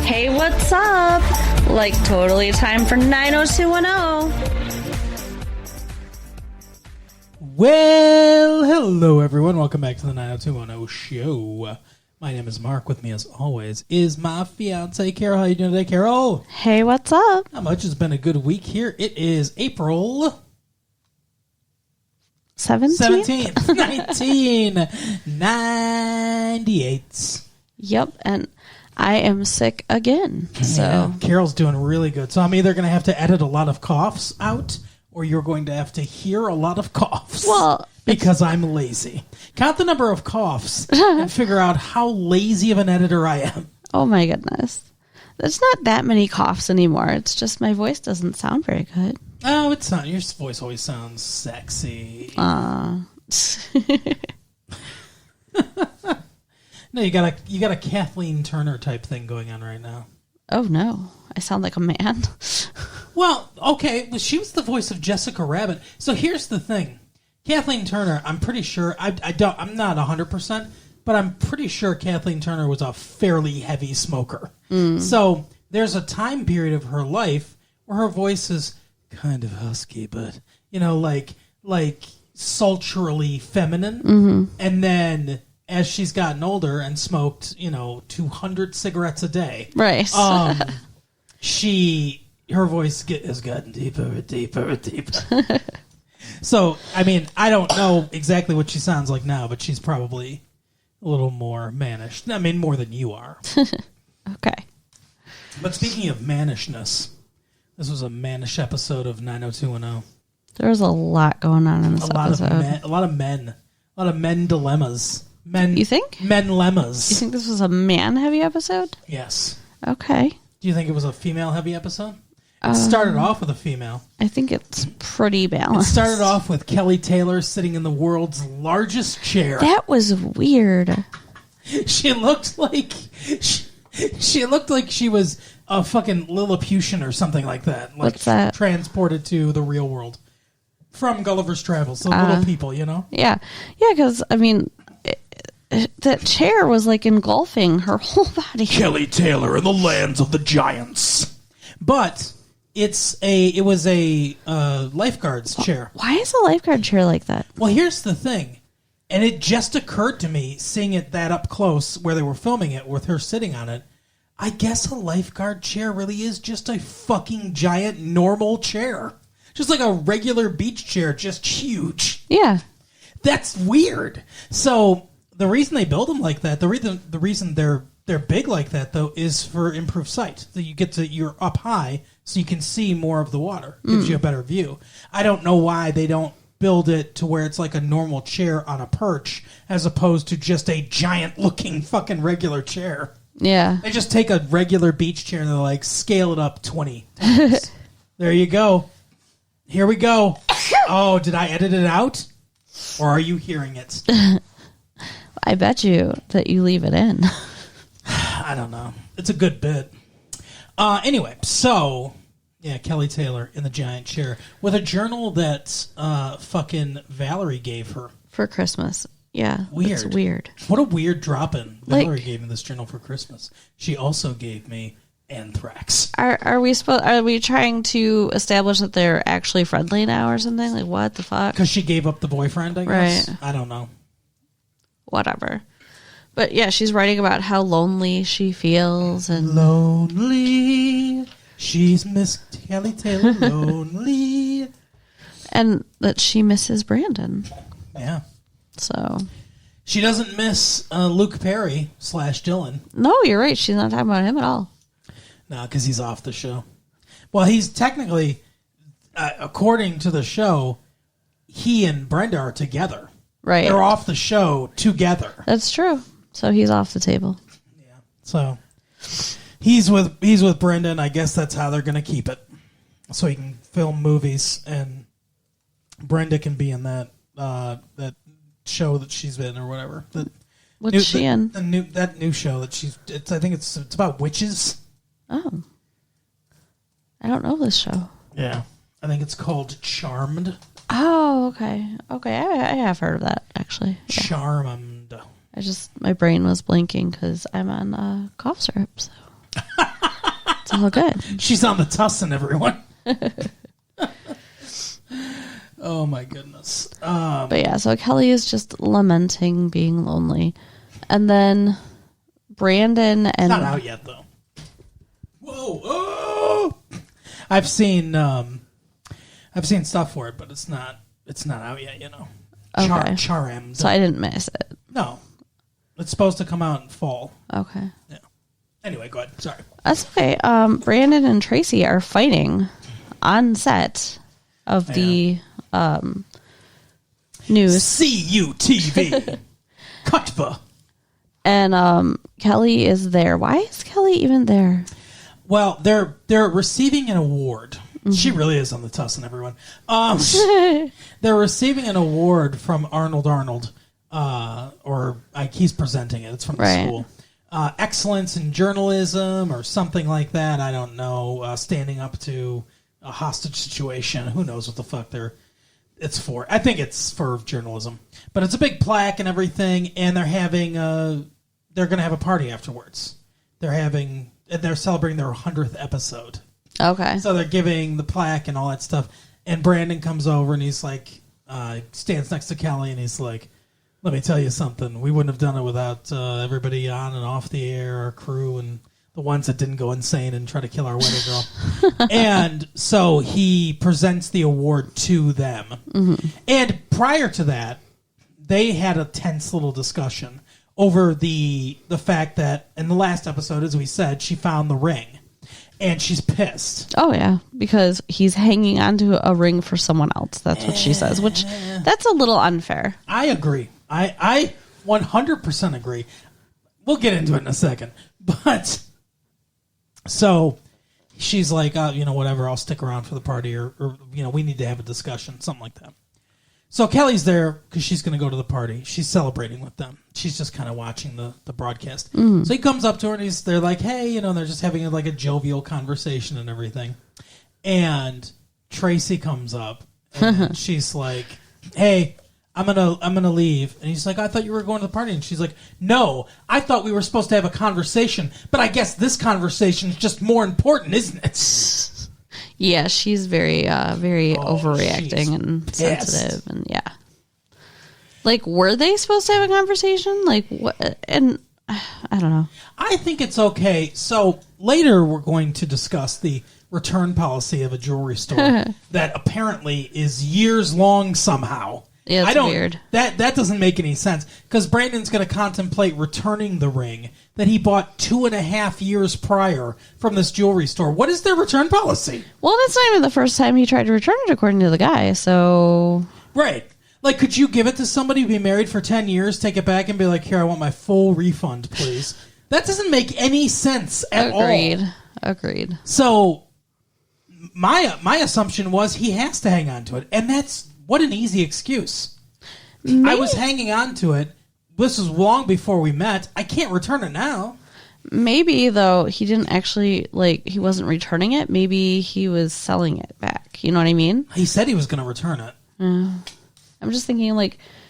Hey, what's up? Like, totally time for 90210. Well, hello everyone. Welcome back to the 90210 show. My name is Mark. With me, as always, is my fiance Carol. How you doing today, Carol? Hey, what's up? Not much. It's been a good week here. It is April 17th? 1998. Yep, and I am sick again. So Yeah, Carol's doing really good. So I'm either going to have to edit a lot of coughs out, or you're going to have to hear a lot of coughs. Well, because I'm lazy. Count the number of coughs and figure out how lazy of an editor I am. oh my goodness. There's not that many coughs anymore. It's just my voice doesn't sound very good. Oh, it's not. Your voice always sounds sexy. No, you got a Kathleen Turner type thing going on right now. Oh no. I sound like a man. Well, okay, well, she was the voice of Jessica Rabbit. So here's the thing. Kathleen Turner, I'm pretty sure, I'm not 100%, but I'm pretty sure Kathleen Turner was a fairly heavy smoker. So there's a time period of her life where her voice is kind of husky, but, like sultrily feminine. Mm-hmm. And then as she's gotten older and smoked, 200 cigarettes a day. Right. Her voice has gotten deeper and deeper and deeper. So, I mean, I don't know exactly what she sounds like now, but she's probably a little more mannish. I mean, more than you are. Okay. But speaking of mannishness, this was a mannish episode of 90210. There was a lot going on in this episode. A lot of men dilemmas. You think? Men lemmas. You think this was a man-heavy episode? Yes. Okay. Do you think it was a female-heavy episode? It started off with a female. I think it's pretty It balanced. started off with Kelly Taylor sitting in the world's largest chair. That was weird. She looked like she was a fucking Lilliputian or something like that. Like, What's that? Transported to the real world from Gulliver's Travels. The little people, Yeah. Yeah, because, I mean, that chair was like engulfing her whole body. Kelly Taylor in the lands of the giants. But it was a lifeguard's chair. Why is a lifeguard chair like that? Well, here's the thing. And it just occurred to me, seeing it that up close where they were filming it with her sitting on it, I guess a lifeguard chair really is just a fucking giant normal chair. Just like a regular beach chair, just huge. Yeah. That's weird. So the reason they build them like that, the reason they're big like that, though, is for improved sight. So you're up high, so you can see more of the water. Gives you a better view. I don't know why they don't build it to where it's like a normal chair on a perch, as opposed to just a giant-looking fucking regular chair. Yeah. They just take a regular beach chair and they're like, scale it up 20 times. There you go. Here we go. Oh, did I edit it out? Or are you hearing it? I bet you that you leave it in. I don't know. It's a good bit. Anyway, so, yeah, Kelly Taylor in the giant chair with a journal that fucking Valerie gave her. For Christmas. Yeah. Weird. It's weird. What a weird drop-in. Valerie gave me this journal for Christmas. She also gave me anthrax. Are we trying to establish that they're actually friendly now or something? Like, what the fuck? Because she gave up the boyfriend, I guess? Right. I don't know. Whatever. But yeah, she's writing about how lonely she feels and Lonely. She's Miss Kelly Taylor, lonely. and that she misses Brandon. Yeah. So She doesn't miss Luke Perry / Dylan. no, you're right. She's not talking about him at all. No, because he's off the show. Well, he's technically, according to the show, he and Brenda are together. Right. They're off the show together. That's true. So he's off the table. Yeah. So he's with Brenda, and I guess that's how they're going to keep it. So he can film movies, and Brenda can be in that show that she's in or whatever. What's she in? That new show that I think it's about witches. Oh. I don't know this show. Yeah. I think it's called Charmed. Oh, okay. Okay, I have heard of that, actually. Yeah. Charmed. My brain was blinking because I'm on cough syrup, so. It's all good. She's on the tussin, everyone. Oh my goodness. But yeah, so Kelly is just lamenting being lonely. And then Brandon and... Not out yet, though. Whoa. Oh! I've seen stuff for it, but it's not out yet, you know. Okay. Charm. So I didn't miss it. No. It's supposed to come out in fall. Okay. Yeah. Anyway, go ahead. Sorry. That's okay. Brandon and Tracy are fighting on set of the news. CUTV. Kutba. And Kelly is there. Why is Kelly even there? Well, they're receiving an award. Mm-hmm. She really is on the tussin, everyone. They're receiving an award from Arnold, he's presenting it. It's from the school. Excellence in journalism or something like that. I don't know. Standing up to a hostage situation. Who knows what the fuck it's for. I think it's for journalism. But it's a big plaque and everything, and they're going to have a party afterwards. They're celebrating their 100th episode. Okay. So they're giving the plaque and all that stuff. And Brandon comes over and he's like, stands next to Kelly and he's like, let me tell you something. We wouldn't have done it without everybody on and off the air, our crew, and the ones that didn't go insane and try to kill our wedding girl. And so he presents the award to them. Mm-hmm. And prior to that, they had a tense little discussion over the fact that in the last episode, as we said, she found the ring. And she's pissed. Oh, yeah, because he's hanging onto a ring for someone else. That's what she says, which that's a little unfair. I agree. I 100% agree. We'll get into it in a second. But so she's like, whatever, I'll stick around for the party or we need to have a discussion, something like that. So Kelly's there because she's going to go to the party. She's celebrating with them. She's just kind of watching the broadcast. Mm. So he comes up to her and they're like, hey, they're just having a jovial conversation and everything. And Tracy comes up and she's like, hey, I'm gonna leave. And he's like, I thought you were going to the party. And she's like, no, I thought we were supposed to have a conversation, but I guess this conversation is just more important, isn't it? Yeah, she's very overreacting and sensitive, and yeah. Were they supposed to have a conversation? What? And I don't know. I think it's okay. So later we're going to discuss the return policy of a jewelry store that apparently is years long somehow. Yeah, it's weird. That doesn't make any sense because Brandon's going to contemplate returning the ring that he bought 2.5 years prior from this jewelry store. What is their return policy? Well, that's not even the first time he tried to return it, according to the guy. So right, could you give it to somebody, be married for 10 years, take it back, and be like, "Here, I want my full refund, please." That doesn't make any sense at all. Agreed. So my assumption was he has to hang on to it, and that's. What an easy excuse. Maybe. I was hanging on to it. This was long before we met. I can't return it now. Maybe, though, he didn't actually, he wasn't returning it. Maybe he was selling it back. You know what I mean? He said he was going to return it. I'm just thinking,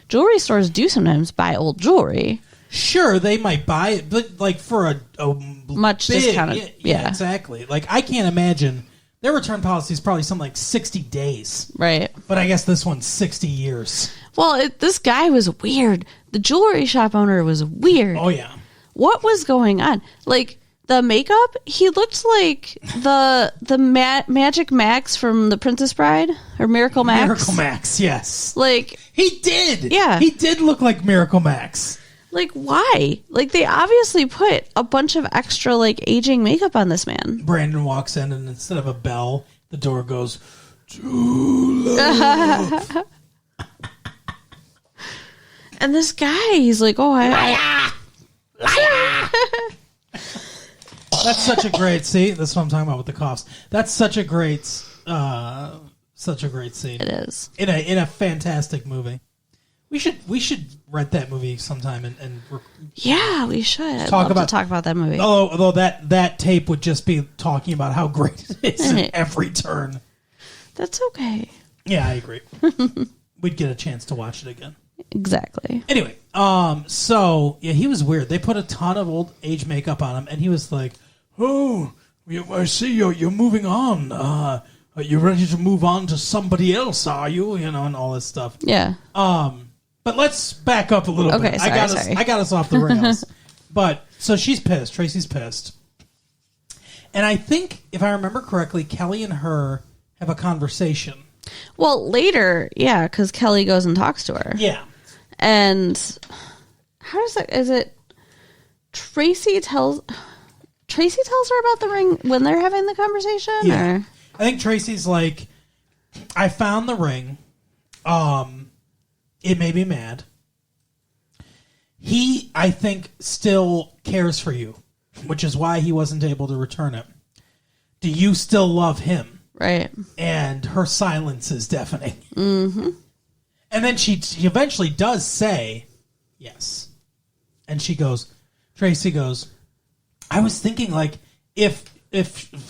jewelry stores do sometimes buy old jewelry. Sure, they might buy it, but, for a much big, discounted. Yeah, exactly. I can't imagine... Their return policy is probably something like 60 days. Right. But I guess this one's 60 years. Well, this guy was weird. The jewelry shop owner was weird. Oh, yeah. What was going on? The makeup, he looked like the Magic Max from The Princess Bride or Miracle Max. Miracle Max, yes. He did. Yeah. He did look like Miracle Max. Why? They obviously put a bunch of extra, aging makeup on this man. Brandon walks in, and instead of a bell, the door goes, "To love." And this guy, he's like, oh, Liar! That's such a great, see? That's what I'm talking about with the coughs. That's such a great scene. It is. In a fantastic movie. We should rent that movie sometime and yeah, we should talk about that movie. Although that tape would just be talking about how great it is in every turn. That's okay. Yeah, I agree. We'd get a chance to watch it again. Exactly. Anyway, so yeah, he was weird. They put a ton of old age makeup on him, and he was like, "Oh, I see you're moving on. Are you ready to move on to somebody else, are you? You know, and all this stuff. Yeah. But let's back up a little bit. Okay, sorry. I got us off the rails. But, so she's pissed. Tracy's pissed. And I think, if I remember correctly, Kelly and her have a conversation. Well, later, yeah, because Kelly goes and talks to her. Yeah. And how does that, is it Tracy tells her about the ring when they're having the conversation? Yeah. Or? I think Tracy's like, I found the ring. It made me mad. He, I think, still cares for you, which is why he wasn't able to return it. Do you still love him? Right. And her silence is deafening. Mm-hmm. And then she eventually does say yes. And Tracy goes, I was thinking, like, if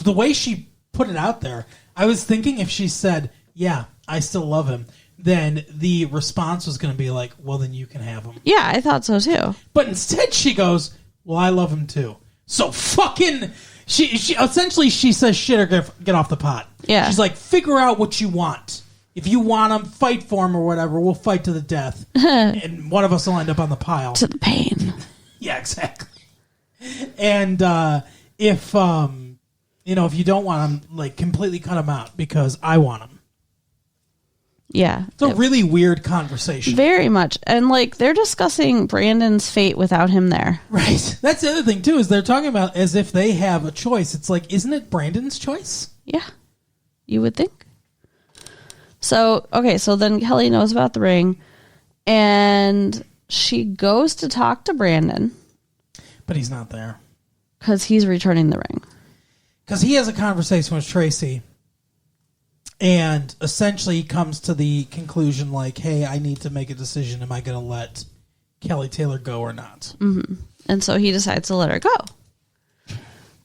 the way she put it out there, I was thinking if she said, yeah, I still love him, then the response was going to be like, well, then you can have him. Yeah, I thought so too. But instead she goes, well, I love him too. So fucking, she essentially she says shit or get off the pot. Yeah. She's like, figure out what you want. If you want him, fight for him or whatever. We'll fight to the death. And one of us will end up on the pile. To the pain. Yeah, exactly. And if you don't want him, like, completely cut him out because I want him. Yeah. It's a really weird conversation. Very much. And, like, they're discussing Brandon's fate without him there. Right. That's the other thing, too, is they're talking about as if they have a choice. It's like, isn't it Brandon's choice? Yeah. You would think. So, okay, so then Kelly knows about the ring, and she goes to talk to Brandon. But he's not there. Because he's returning the ring. Because he has a conversation with Tracy, and essentially he comes to the conclusion, like, hey, I need to make a decision. Am I going to let Kelly Taylor go or not? Mm-hmm. And so he decides to let her go.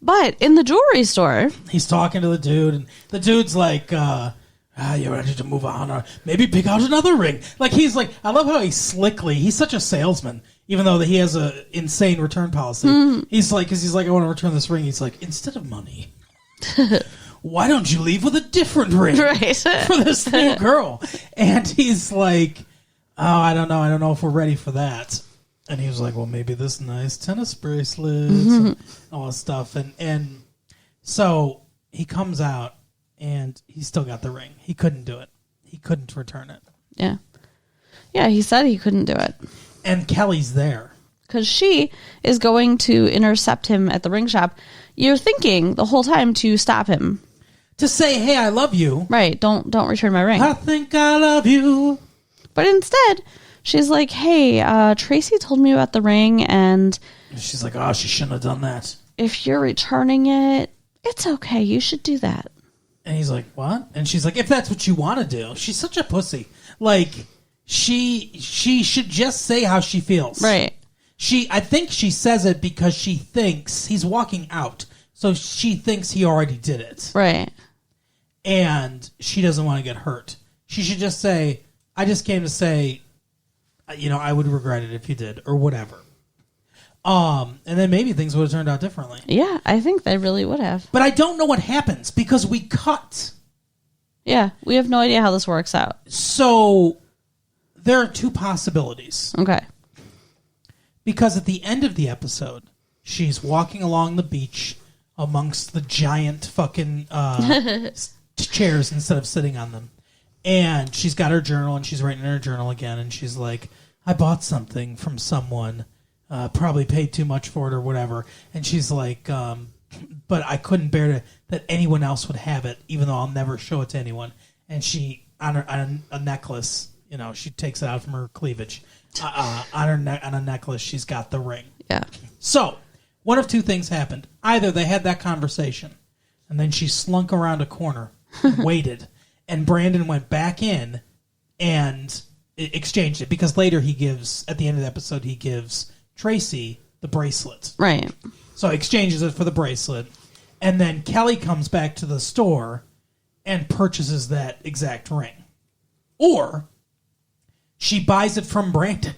But in the jewelry store... He's talking to the dude, and the dude's like, you're ready to move on, or maybe pick out another ring. Like, he's like, I love how he's such a salesman, even though he has a insane return policy. Mm. He's like, I want to return this ring. He's like, instead of money, why don't you leave with a different ring for this new girl? And he's like, oh, I don't know if we're ready for that. And he was like, well, maybe this nice tennis bracelet and all this stuff. And so he comes out, and he still got the ring. He couldn't do it. He couldn't return it. Yeah. Yeah, he said he couldn't do it. And Kelly's there. Because she is going to intercept him at the ring shop. You're thinking the whole time to stop him. To say, hey, I love you. Right, don't return my ring. I think I love you. But instead, she's like, hey, Tracy told me about the ring, and... She's like, oh, she shouldn't have done that. If you're returning it, it's okay. You should do that. And he's like, what? And she's like, if that's what you want to do. She's such a pussy. Like, she should just say how she feels. Right. I think she says it because she thinks he's walking out. So she thinks he already did it. Right. And she doesn't want to get hurt. She should just say, I just came to say, I would regret it if you did, or whatever. And then maybe things would have turned out differently. Yeah, I think they really would have. But I don't know what happens because we cut. Yeah, we have no idea how this works out. So there are two possibilities. Okay. Because at the end of the episode, she's walking along the beach amongst the giant fucking chairs instead of sitting on them. And she's got her journal, and she's writing in her journal again, and she's like, I bought something from someone. Probably paid too much for it or whatever. And she's like, but I couldn't bear that anyone else would have it, even though I'll never show it to anyone. And she, on a necklace, she takes it out from her cleavage. On a necklace, she's got the ring. Yeah. So, one of two things happened. Either they had that conversation, and then she slunk around a corner, and waited, and Brandon went back in and exchanged it. Because later at the end of the episode, he gives Tracy the bracelet. Right. So he exchanges it for the bracelet. And then Kelly comes back to the store and purchases that exact ring. Or she buys it from Brandon.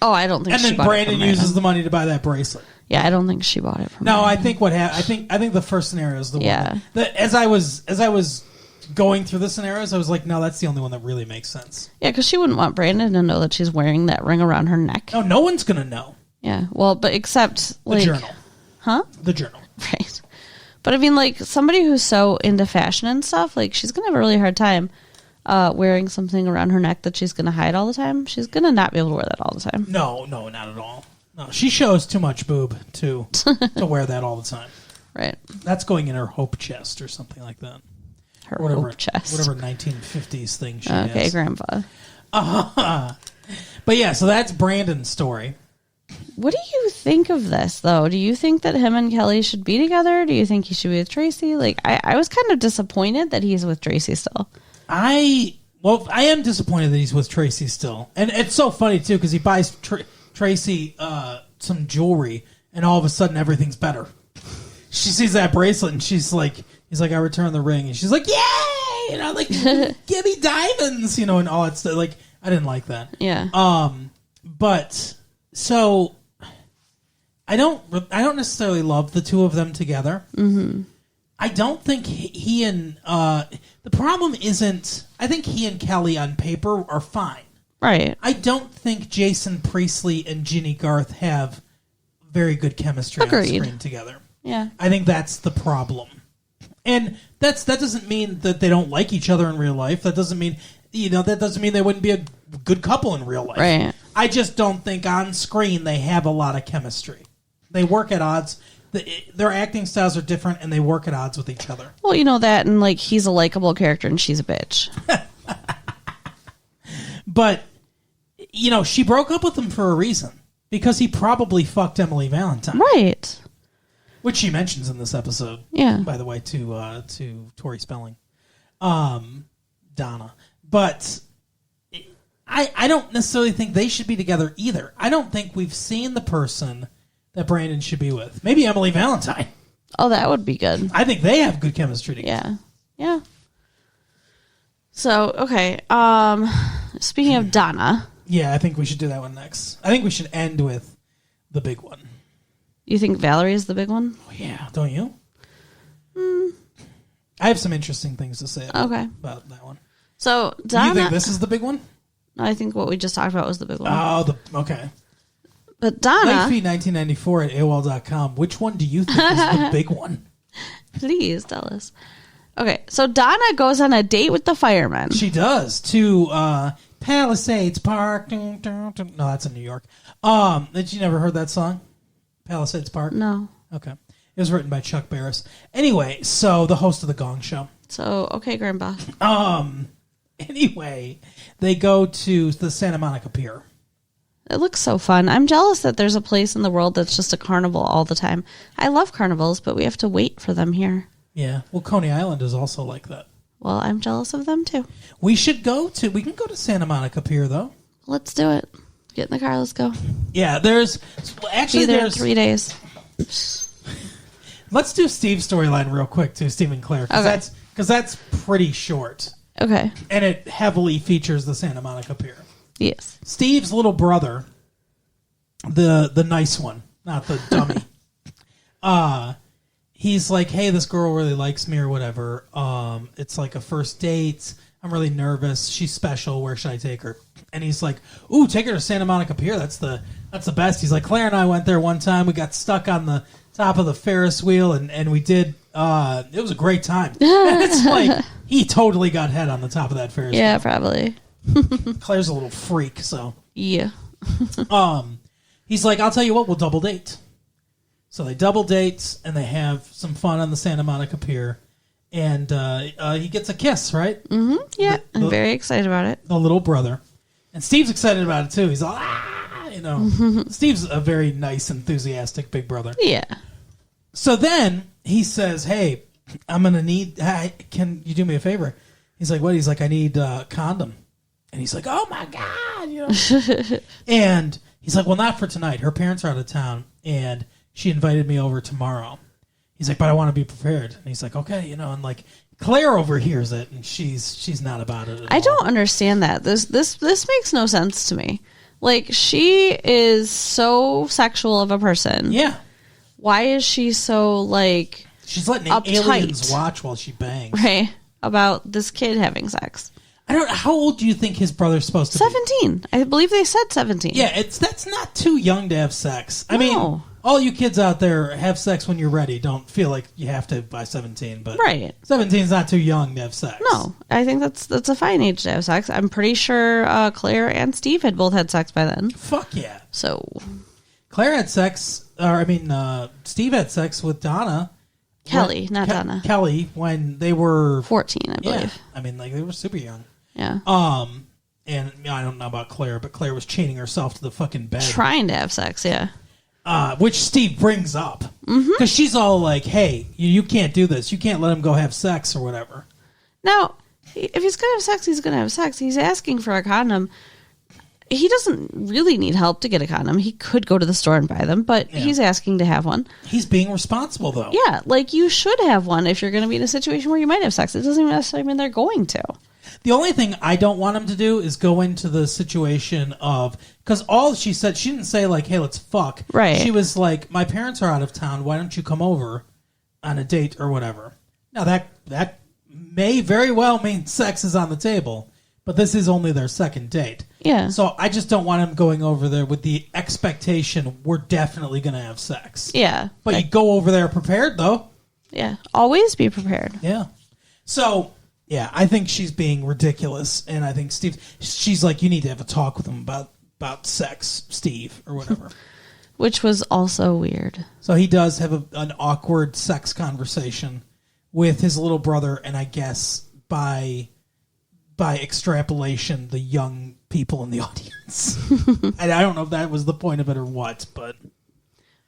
Oh, I don't think and she then bought Brandon it from uses the money to buy that bracelet. Yeah, I don't think she bought it from No, her. I think what happened. I think the first scenario is the Yeah. one. As I was going through the scenarios, I was like, no, that's the only one that really makes sense. Yeah, because she wouldn't want Brandon to know that she's wearing that ring around her neck. No one's gonna know. Yeah, well, but except The like, journal. huh? The journal. Right. But I mean, like, somebody who's so into fashion and stuff, like, she's gonna have a really hard time wearing something around her neck that she's gonna hide all the time. She's gonna not be able to wear that all the time. No, not at all. No, she shows too much boob to wear that all the time. Right. That's going in her hope chest or something like that. Her Whatever hope chest. Whatever 1950s thing she Okay, has. Grandpa. But yeah, so that's Brandon's story. What do you think of this, though? Do you think that him and Kelly should be together? Do you think he should be with Tracy? Like, I was kind of disappointed that he's with Tracy still. I am disappointed that he's with Tracy still. And it's so funny, too, because he buys Tracy some jewelry, and all of a sudden everything's better. She sees that bracelet, and he's like, I return the ring. And she's like, yay! Like, give me diamonds, and all that stuff. Like, I didn't like that. Yeah. But, so, I don't necessarily love the two of them together. Mm-hmm. I don't think he and, the problem isn't, I think he and Kelly on paper are fine. Right. I don't think Jason Priestley and Ginny Garth have very good chemistry on screen together. Yeah. I think that's the problem. And that doesn't mean that they don't like each other in real life. That doesn't mean they wouldn't be a good couple in real life. Right. I just don't think on screen they have a lot of chemistry. They work at odds. Their acting styles are different, and they work at odds with each other. Well, that, and like he's a likable character, and she's a bitch. But she broke up with him for a reason, because he probably fucked Emily Valentine, Right. which she mentions in this episode. Yeah. By the way, to Tori Spelling, Donna. But I don't necessarily think they should be together either. I don't think we've seen the person that Brandon should be with. Maybe Emily Valentine. Oh, that would be good. I think they have good chemistry together. Yeah. So, okay. Speaking of Donna, Yeah, I think we should do that one next. I think we should end with the big one. you think Valerie is the big one? Oh, yeah, don't you? I have some interesting things to say about that one. So, Do Donna... you think this is the big one? I think what we just talked about was the big one. Oh, okay. But Donna... Nightfeed1994 at AOL.com. Which one do you think is the big one? Please tell us. Okay, so Donna goes on a date with the fireman. She does, to Palisades Park. No, that's in New York. Did you never heard that song? Palisades Park? No. Okay. It was written by Chuck Barris. Anyway, so the host of the Gong Show. So, okay, Grandpa. Anyway, they go to the Santa Monica Pier. It looks so fun. I'm jealous that there's a place in the world that's just a carnival all the time. I love carnivals, but we have to wait for them here. Yeah. Well, Coney Island is also like that. Well, I'm jealous of them, too. We can go to Santa Monica Pier, though. Let's do it. Get in the car. Let's go. Yeah, Be there in 3 days. Let's do Steve's storyline real quick, too, Steve and Claire, because that's pretty short. Okay. And it heavily features the Santa Monica Pier. Yes. Steve's little brother, the nice one, not the dummy, he's like, hey, this girl really likes me or whatever. It's like a first date. I'm really nervous. She's special. Where should I take her? And he's like, ooh, take her to Santa Monica Pier. That's the best. He's like, Claire and I went there one time. We got stuck on the top of the Ferris wheel, and we did. It was a great time. And it's like he totally got head on the top of that Ferris wheel. Yeah, probably. Claire's a little freak, so. Yeah. He's like, I'll tell you what, we'll double date. So they double date, and they have some fun on the Santa Monica Pier. And he gets a kiss, right? Mm-hmm. Yeah, I'm very excited about it. The little brother. And Steve's excited about it, too. He's like, Steve's a very nice, enthusiastic big brother. Yeah. So then he says, hey, I'm going to need, can you do me a favor? He's like, what? He's like, I need a condom. And he's like, oh, my God. And he's like, well, not for tonight. Her parents are out of town, and she invited me over tomorrow. He's like, but I want to be prepared. And he's like, okay, and like Claire overhears it, and she's not about it at all. I don't understand that. This makes no sense to me. Like, she is so sexual of a person. Yeah. why is she so, like... She's letting uptight. aliens watch while she bangs. Right. About this kid having sex. I don't know. How old do you think his brother's supposed to 17. I believe they said 17. Yeah, that's not too young to have sex. I mean, all you kids out there, have sex when you're ready. Don't feel like you have to by 17. But right. 17 is not too young to have sex. No, I think that's a fine age to have sex. I'm pretty sure Claire and Steve had both had sex by then. Fuck yeah. So Claire had sex, Steve had sex with Donna. Kelly, Donna. Kelly, when they were 14, I believe. Yeah, I mean, like, they were super young. Yeah. And I don't know about Claire, but Claire was chaining herself to the fucking bed. Trying to have sex, yeah. Which Steve brings up. Because she's all like, hey, you can't do this. You can't let him go have sex or whatever. Now, if he's going to have sex, he's going to have sex. He's asking for a condom. He doesn't really need help to get a condom. He could go to the store and buy them, but he's asking to have one. He's being responsible, though. Yeah, like you should have one if you're going to be in a situation where you might have sex. It doesn't even necessarily mean they're going to. The only thing I don't want him to do is go into the situation of... Because all she said, she didn't say, like, hey, let's fuck. Right. She was like, my parents are out of town. Why don't you come over on a date or whatever? Now, that may very well mean sex is on the table, but this is only their second date. Yeah. So I just don't want him going over there with the expectation we're definitely going to have sex. Yeah. But you go over there prepared, though. Yeah. Always be prepared. Yeah. So... Yeah, I think she's being ridiculous, and I think she's like, you need to have a talk with him about sex, Steve, or whatever. Which was also weird. So he does have an awkward sex conversation with his little brother, and I guess by extrapolation, the young people in the audience. And I don't know if that was the point of it or what, but...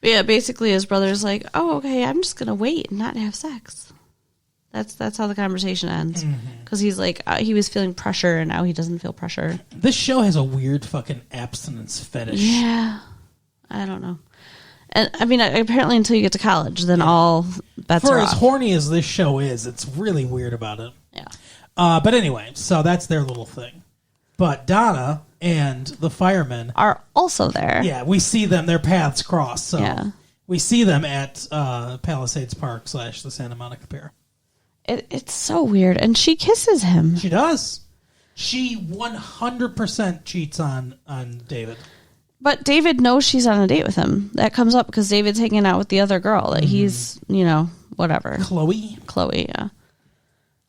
Yeah, basically his brother's like, oh, okay, I'm just going to wait and not have sex. That's how the conversation ends. Because he's like, he was feeling pressure, and now he doesn't feel pressure. This show has a weird fucking abstinence fetish. Yeah. I don't know. And I mean, apparently until you get to college, then all bets are off. For as horny as this show is, it's really weird about it. Yeah. But anyway, so that's their little thing. But Donna and the firemen are also there. Yeah, we see them. Their paths cross. So yeah. We see them at Palisades Park / the Santa Monica Pier. It's so weird. And she kisses him. She does. She 100% cheats on David. But David knows she's on a date with him. That comes up because David's hanging out with the other girl. That he's, whatever. Chloe, yeah.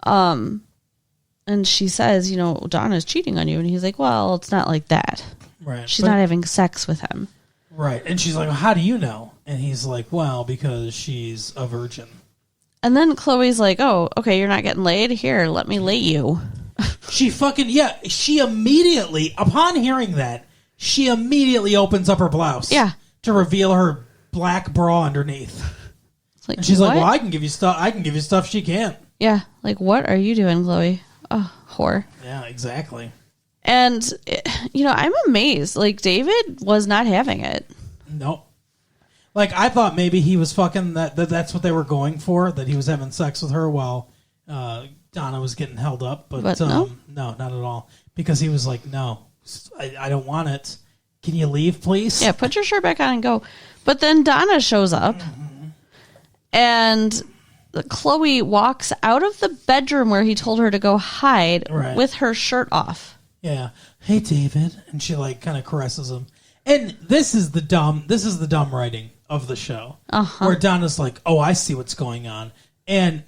And she says, Donna's cheating on you. And he's like, well, it's not like that. Right. She's not having sex with him. Right. And she's like, well, how do you know? And he's like, well, because she's a virgin. And then Chloe's like, oh, okay, you're not getting laid? Here, let me lay you. She immediately, upon hearing that, she immediately opens up her blouse. Yeah. To reveal her black bra underneath. Like, and she's what? like, well, I can give you stuff she can't. Yeah. Like, what are you doing, Chloe? Oh, whore. Yeah, exactly. And, I'm amazed. Like, David was not having it. Nope. Like, I thought maybe he was fucking, that's what they were going for, that he was having sex with her while Donna was getting held up. But no, not at all. Because he was like, no, I don't want it. Can you leave, please? Yeah, put your shirt back on and go. But then Donna shows up, and Chloe walks out of the bedroom where he told her to go hide with her shirt off. Yeah. Hey, David. And she, kind of caresses him. And this is the dumb writing of the show. Where Donna's like, oh, I see what's going on. And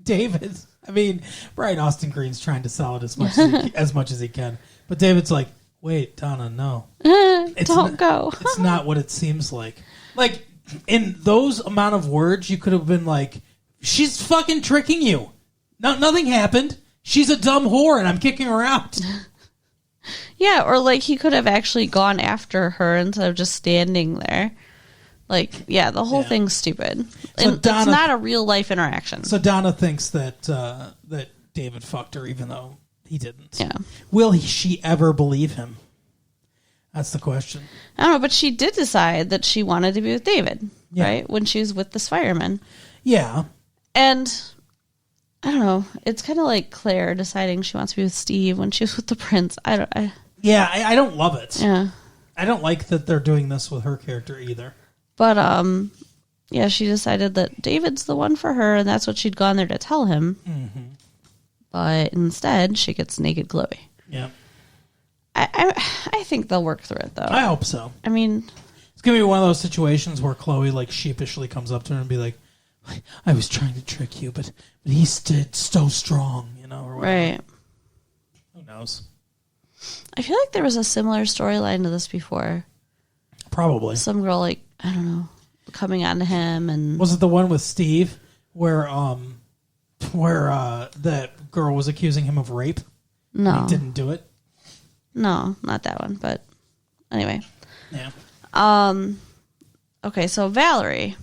David, Brian Austin Green's trying to sell it as much as he can. But David's like, wait, Donna, no. Don't go. It's not what it seems like. Like, in those amount of words, you could have been like, she's fucking tricking you. No, nothing happened. She's a dumb whore, and I'm kicking her out. Yeah, or he could have actually gone after her instead of just standing there. The whole thing's stupid. So and Donna, it's not a real life interaction. So Donna thinks that David fucked her, even though he didn't. Yeah. Will she ever believe him? That's the question. I don't know, but she did decide that she wanted to be with David, right? When she was with this fireman. Yeah. And I don't know. It's kind of like Claire deciding she wants to be with Steve when she was with the prince. I don't love it. Yeah. I don't like that they're doing this with her character either. But yeah, she decided that David's the one for her, and that's what she'd gone there to tell him. Mm-hmm. But instead, she gets naked Chloe. Yeah. I think they'll work through it, though. I hope so. I mean, it's gonna be one of those situations where Chloe like sheepishly comes up to her and be like, "I was trying to trick you, but he stood so strong," you know, or whatever. right. Who knows? I feel like there was a similar storyline to this before. Probably. Some girl, like, I don't know, coming on to him, and was it the one with Steve where that girl was accusing him of rape? no, He didn't do it. no, not that one. But anyway, Yeah. okay, so Valerie.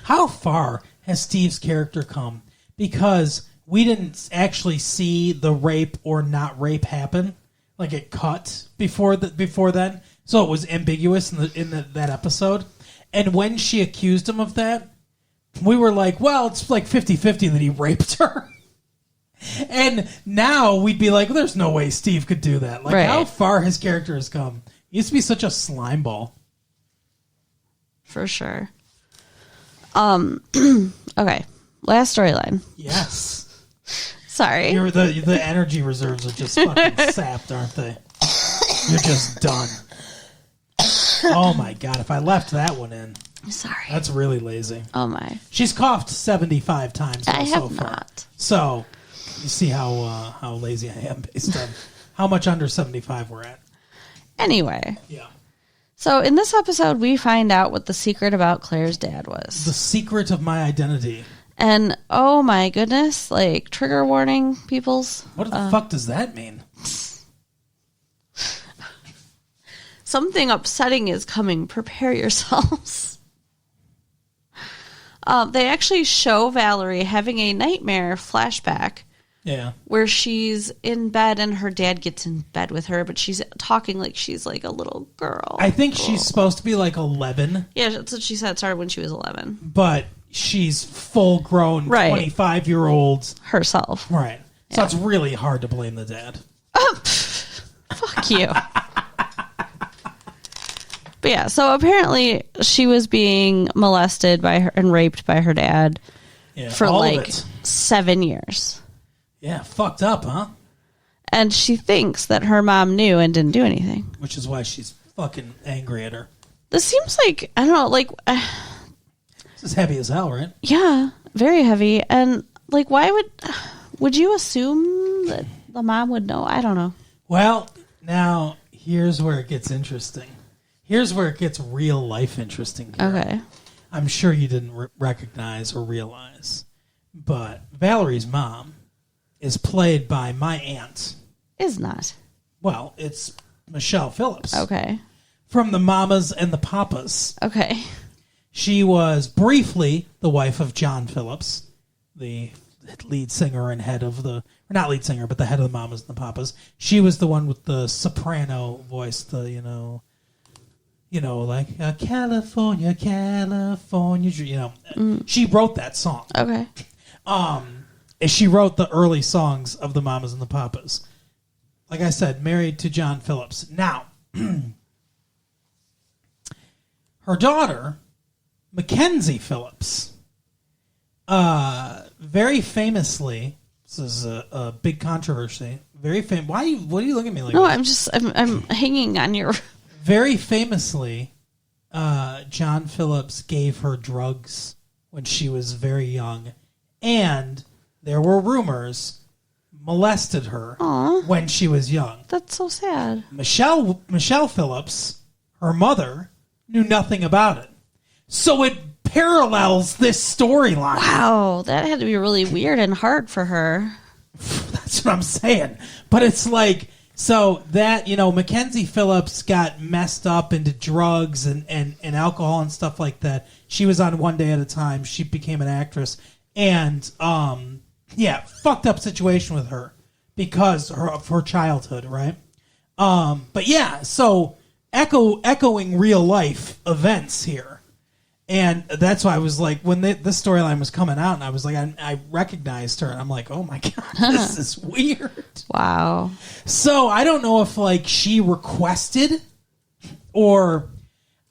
How far has Steve's character come? Because we didn't actually see the rape or not rape happen. Like it cut before then, so it was ambiguous in that episode. And when she accused him of that, we were like, well, it's like 50-50 that he raped her. And now we'd be like, there's no way Steve could do that. Like, right. How far his character has come. He used to be such a slime ball. For sure. Okay, last storyline. Yes. Sorry. The energy reserves are just fucking sapped, aren't they? You're just done. Oh my god, if I left that one in. Sorry. That's really lazy. Oh my. She's coughed 75 times I so have far. not. So, you see how lazy I am based on how much under 75 we're at. Anyway. Yeah. So in this episode, we find out what the secret about Claire's dad was. The secret of my identity. And oh my goodness, like trigger warning, peoples. What the fuck does that mean? Something upsetting is coming. Prepare yourselves. They actually show Valerie having a nightmare flashback. Yeah. Where she's in bed and her dad gets in bed with her, but she's talking like she's like a little girl. I think she's supposed to be like 11. Yeah, that's what she said. It started when she was 11. But she's full grown, Right. 25-year-old. Herself. Right. So Yeah. it's really hard to blame the dad. Fuck you. But yeah, so apparently she was being molested by her and raped by her dad Yeah, for all of like it. 7 years. Yeah, fucked up, huh? And she thinks that her mom knew and didn't do anything. Which is why she's fucking angry at her. This seems like, I don't know, like, This is heavy as hell, right? yeah, very heavy. And like, why would you assume that the mom would know? I don't know. Well, now here's where it gets interesting. Here's where it gets real life interesting here. Okay. I'm sure you didn't recognize or realize, but Valerie's mom is played by my aunt. Is not. Well, it's Michelle Phillips. Okay. From the Mamas and the Papas. Okay. She was briefly the wife of John Phillips, the lead singer and head of the, or not lead singer, but the head of the Mamas and the Papas. She was the one with the soprano voice, the, like California, California, She wrote that song. Okay. She wrote the early songs of the Mamas and the Papas. Like I said, married to John Phillips. Now, her daughter, Mackenzie Phillips, very famously, this is a big controversy. Very famous. What are you looking at me like? No, this? I'm hanging on your. Very famously, John Phillips gave her drugs when she was very young, and there were rumors molested her when she was young. That's so sad. Michelle Phillips, her mother, knew nothing about it. So it parallels this storyline. Wow, that had to be really weird and hard for her. That's what I'm saying. But it's like, so that, Mackenzie Phillips got messed up into drugs and alcohol and stuff like that. She was on One Day at a Time. She became an actress. And, fucked up situation with her because of her childhood, right? But yeah, so echoing real life events here. And that's why I was like, when this storyline was coming out, and I was like, I recognized her, and I'm like, oh my God, this is weird. Wow. So I don't know if like she requested, or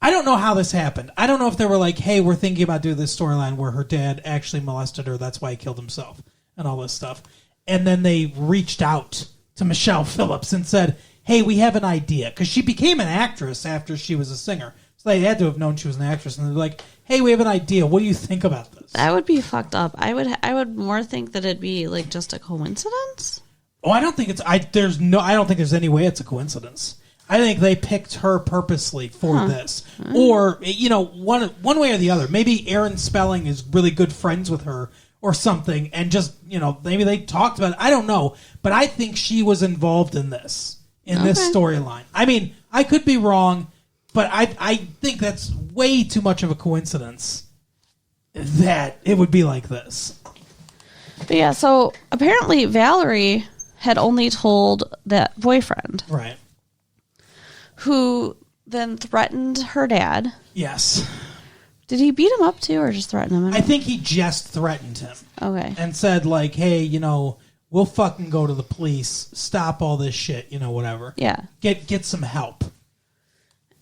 I don't know how this happened. I don't know if they were like, hey, we're thinking about doing this storyline where her dad actually molested her. That's why he killed himself and all this stuff. And then they reached out to Michelle Phillips and said, hey, we have an idea. Because she became an actress after she was a singer. So they had to have known she was an actress. And they're like, hey, we have an idea. What do you think about this? That would be fucked up. I would more think that it'd be like just a coincidence. Oh, I don't think it's... I don't think there's any way it's a coincidence. I think they picked her purposely for this. Or, one way or the other. Maybe Aaron Spelling is really good friends with her or something, and just, maybe they talked about it. I don't know. But I think she was involved in this storyline. I mean, I could be wrong, but I think that's way too much of a coincidence that it would be like this. But yeah, so apparently Valerie had only told that boyfriend. Right. Who then threatened her dad. Yes. Did he beat him up too, or just threaten him? I think he just threatened him. Okay. And said, like, hey, we'll fucking go to the police, stop all this shit, whatever. Yeah. Get some help.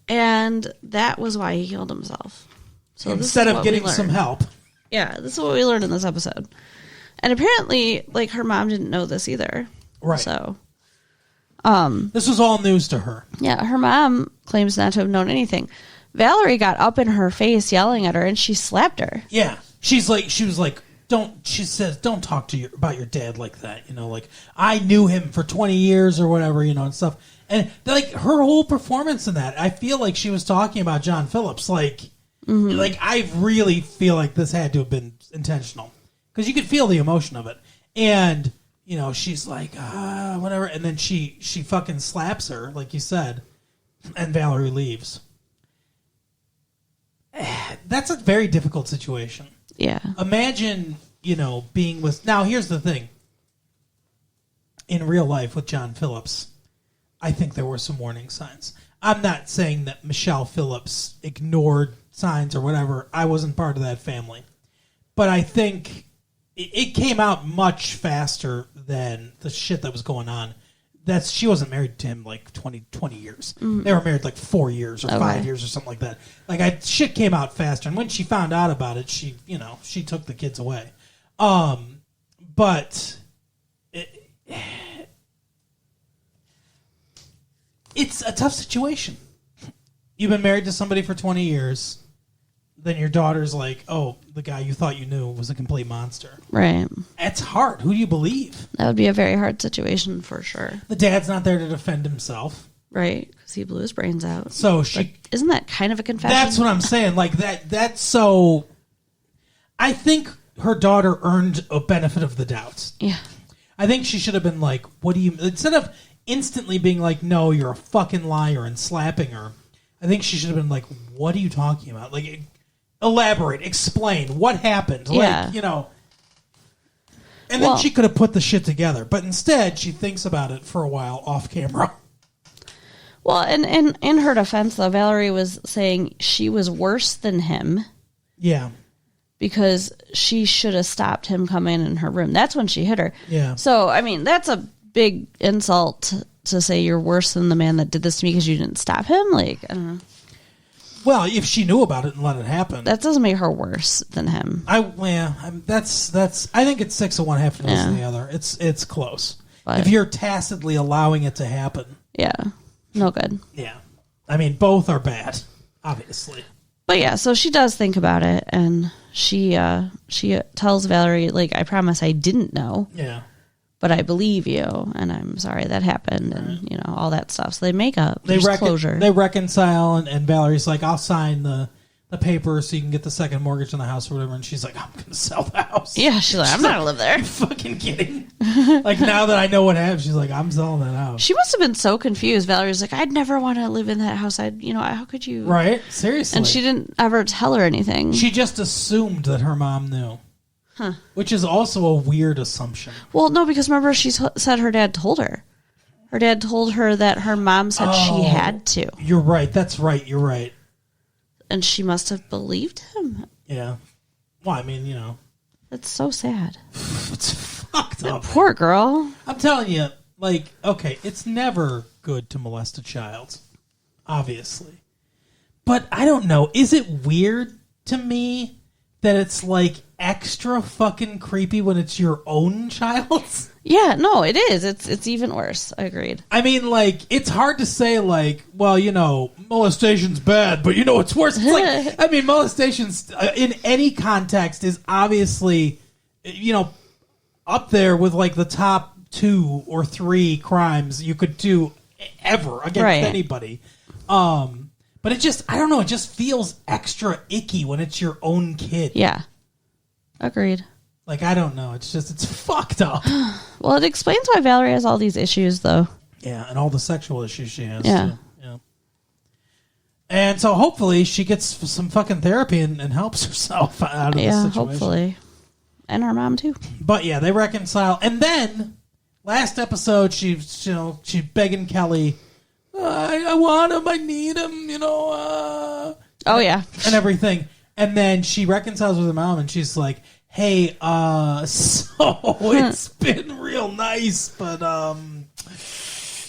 And that was why he killed himself. So instead of getting some help. Yeah, this is what we learned in this episode. And apparently, like, her mom didn't know this either. Right. So... this was all news to her. Yeah, her mom claims not to have known anything. Valerie got up in her face yelling at her, and she slapped her. Yeah. She was like, don't talk about your dad like that. Like, I knew him for 20 years or whatever, and stuff. And like her whole performance in that, I feel like she was talking about John Phillips. Like, like I really feel like this had to have been intentional because you could feel the emotion of it. And she's like, whatever. And then she fucking slaps her, like you said, and Valerie leaves. That's a very difficult situation. Yeah. Imagine, being with... Now, here's the thing. In real life with John Phillips, I think there were some warning signs. I'm not saying that Michelle Phillips ignored signs or whatever. I wasn't part of that family. But I think... It came out much faster than the shit that was going on. She wasn't married to him like 20 years. Mm-hmm. They were married like 4 years or 5 years or something like that. Like shit came out faster. And when she found out about it, she took the kids away. But it's a tough situation. You've been married to somebody for 20 years. Then your daughter's like, oh, the guy you thought you knew was a complete monster. Right. It's hard. Who do you believe? That would be a very hard situation for sure. The dad's not there to defend himself. Right, because he blew his brains out. So isn't that kind of a confession? That's what I'm saying. Like that's so... I think her daughter earned a benefit of the doubt. Yeah. I think she should have been like, what do you... Instead of instantly being like, no, you're a fucking liar and slapping her, I think she should have been like, what are you talking about? Like... Elaborate, explain what happened. Yeah. Like, and then she could have put the shit together. But instead, she thinks about it for a while off camera. Well, and in her defense, though, Valerie was saying she was worse than him. Yeah. Because she should have stopped him coming in her room. That's when she hit her. Yeah. So, I mean, that's a big insult to say you're worse than the man that did this to me because you didn't stop him. Like, I don't know. Well, if she knew about it and let it happen, that doesn't make her worse than him. That's. I think it's 6 of one, half of the other. It's close. But if you're tacitly allowing it to happen, yeah, no good. Yeah, I mean both are bad, obviously. But yeah, so she does think about it, and she tells Valerie, like, I promise I didn't know. Yeah. But I believe you, and I'm sorry that happened, and all that stuff. So they make up. There's closure. They reconcile, and Valerie's like, "I'll sign the paper so you can get the second mortgage on the house or whatever." And she's like, "I'm going to sell the house." Yeah, she's like, "I'm not going to live there." You fucking kidding? Like now that I know what happened, she's like, "I'm selling that house." She must have been so confused. Valerie's like, "I'd never want to live in that house. How could you?" Right? Seriously. And she didn't ever tell her anything. She just assumed that her mom knew. Huh. Which is also a weird assumption. Well, no, because remember she said her dad told her. Her dad told her that her mom said she had to. You're right. That's right. You're right. And she must have believed him. Yeah. Well, I mean, That's so sad. It's fucked up. Poor girl. I'm telling you, like, okay, it's never good to molest a child, obviously. But I don't know. Is it weird to me that it's like extra fucking creepy when it's your own child? Yeah, no, it is. It's even worse. I agreed. I mean, like, it's hard to say, like, well, you know, molestation's bad, but you know it's worse. It's like, I mean, molestation's in any context is obviously, you know, up there with like the top 2 or 3 crimes you could do ever against anybody. But it just, I don't know, it just feels extra icky when it's your own kid. Yeah. Agreed. Like, I don't know. It's just, it's fucked up. Well, it explains why Valerie has all these issues, though. Yeah, and all the sexual issues she has, yeah. too. Yeah. And so hopefully she gets some fucking therapy and helps herself out of this situation. Yeah, hopefully. And her mom, too. But, yeah, they reconcile. And then, last episode, she's begging Kelly, I want him, I need him, you know. Oh, yeah. And everything. And then she reconciles with her mom, and she's like, hey, so it's been real nice, but,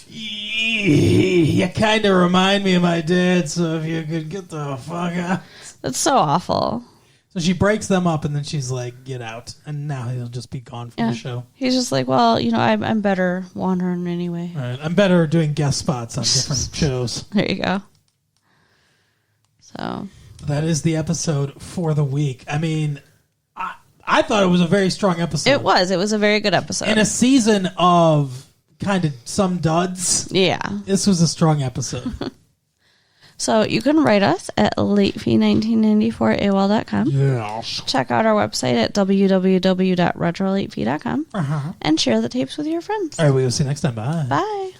you kind of remind me of my dad, so if you could get the fuck out. That's so awful. So she breaks them up, and then she's like, get out. And now he'll just be gone from the show. He's just like, well, you know, I'm better wandering anyway. All right, I'm better doing guest spots on different shows. There you go. So that is the episode for the week. I mean, I thought it was a very strong episode. It was a very good episode. In a season of kind of some duds. Yeah. This was a strong episode. So you can write us at latefee1994@AOL.com. Yes. Check out our website at www.retrolatefee.com and share the tapes with your friends. All right, we'll see you next time. Bye. Bye.